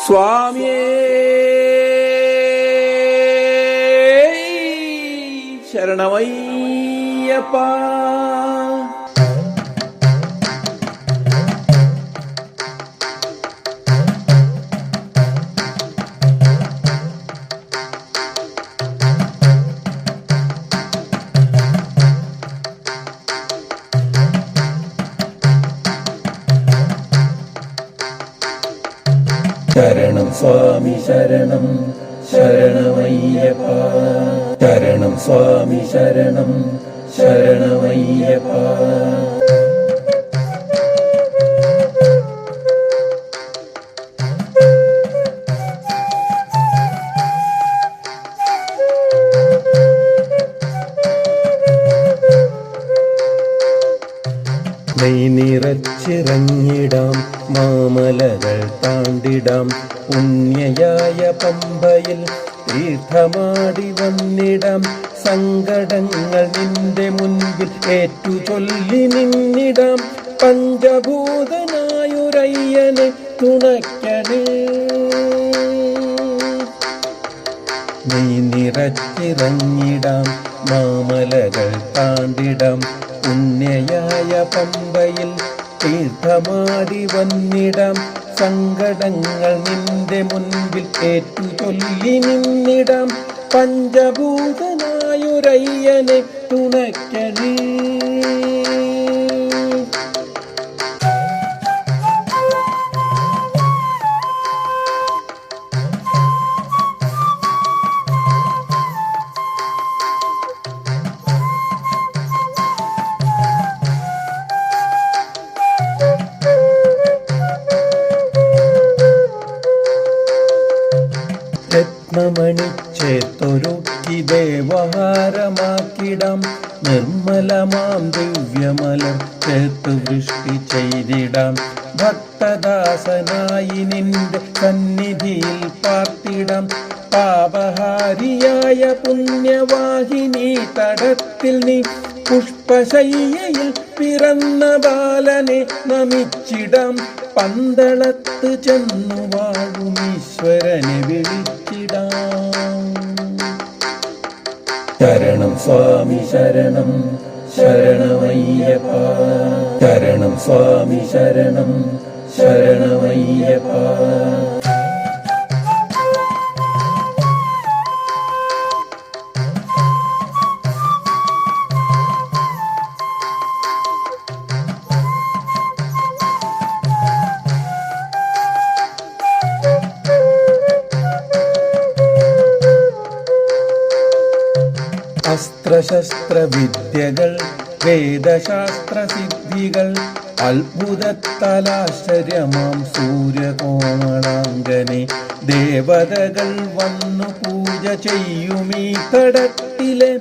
സ്വാമിയേ ശരണമയ്യപ്പ. ശരണം സ്വാമി ശരണം ശരണമയ്യപ്പ. ശരണം സ്വാമി ശരണം ശരണമയ്യപ്പ. നെയ് നിറച്ചിറങ്ങിടാം മാമലകൾ താണ്ടിടാം പുണ്യയായ പമ്പയിൽ തീർത്ഥമാടി വന്നിടാം. സങ്കടങ്ങൾ നിന്റെ മുൻപിൽ ഏറ്റു ചൊല്ലി നിന്നിടാം. പഞ്ചഭൂതനായൊരയ്യനെ തുണയ്ക്കണേ. നെയ് നിറച്ചിറങ്ങിടാം മാമലകൾ താണ്ടിടാം പുണ്യയായ പമ്പയിൽ തീർത്ഥമാടി വന്നിടാം. സങ്കടങ്ങൾ നിന്റെ മുൻപിൽ ഏറ്റു ചൊല്ലി നിന്നിടാം. പഞ്ചഭൂതനായൊരയ്യനെ തുണയ്ക്കണേ. രത്നമണിച്ചേത്തൊരുക്കി ദേവഹാരമാക്കിടാം. നിർമ്മലമാം ദിവ്യമലർ ചേർത്തു വൃഷ്ടി ചെയ്തിടാം. ഭക്തദാസനായി നിന്റെ സന്നിധിയിൽ പാർത്തിടാം. പാപഹാരിയായ പുണ്യവാഹിനി തടത്തിൽ നീ പുഷ്പശയ്യയിൽ പിറന്ന ബാലനെ നമിച്ചിടാം. പന്തളത്ത് ചെന്നു വാഴും ഈശ്വരനെ വിളിച്ചിടാം. ശരണം സ്വാമി ശരണം ശരണമയ്യപ്പ. ശരണം സ്വാമി ശരണം ശരണമയ്യപ്പ. അസ്ത്രശസ്ത്ര വിദ്യകൾ വേദശാസ്ത്ര സിദ്ധികൾ അത്ഭുതത്താലാശ്ചര്യമാം സൂര്യകോമളാങ്കനെ ദേവതകൾ വന്നു പൂജ ചെയ്യുമീ തടത്തിലെ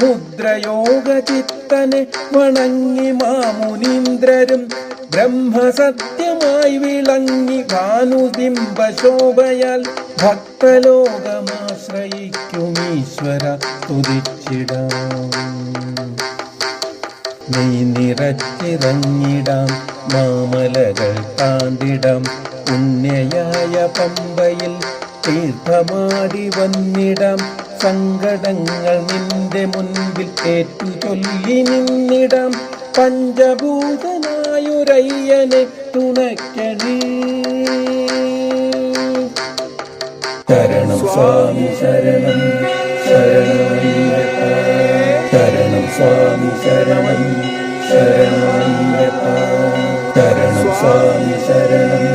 മുദ്രയോഗ ചിത്തനെ വണങ്ങി മാമുനീന്ദ്രരും ബ്രഹ്മസത്യമായി വിളങ്ങി ഭാനുബിംബശോഭയാൽ ഭക്തലോകമാശ്രയിക്കുമീശ്വര സ്തുതിച്ചിടാം. നെയ് നിറച്ചിറങ്ങിടാം മാമലകൾ താണ്ടിടാം പുണ്യയായ പമ്പയിൽ തീർത്ഥമാടി വന്നിടാം. സങ്കടങ്ങൾ നിന്റെ മുൻപിൽ ഏറ്റു ചൊല്ലി നിന്നിടാം. പഞ്ചഭൂതനായൊരയ്യനെ തുണയ്ക്കണേ. ശരണം സ്വാമി ശരണം ശരണമയ്യപ്പ. ശരണം സ്വാമി ശരണം ശരണമയ്യപ്പ. ശരണം സ്വാമി ശരണം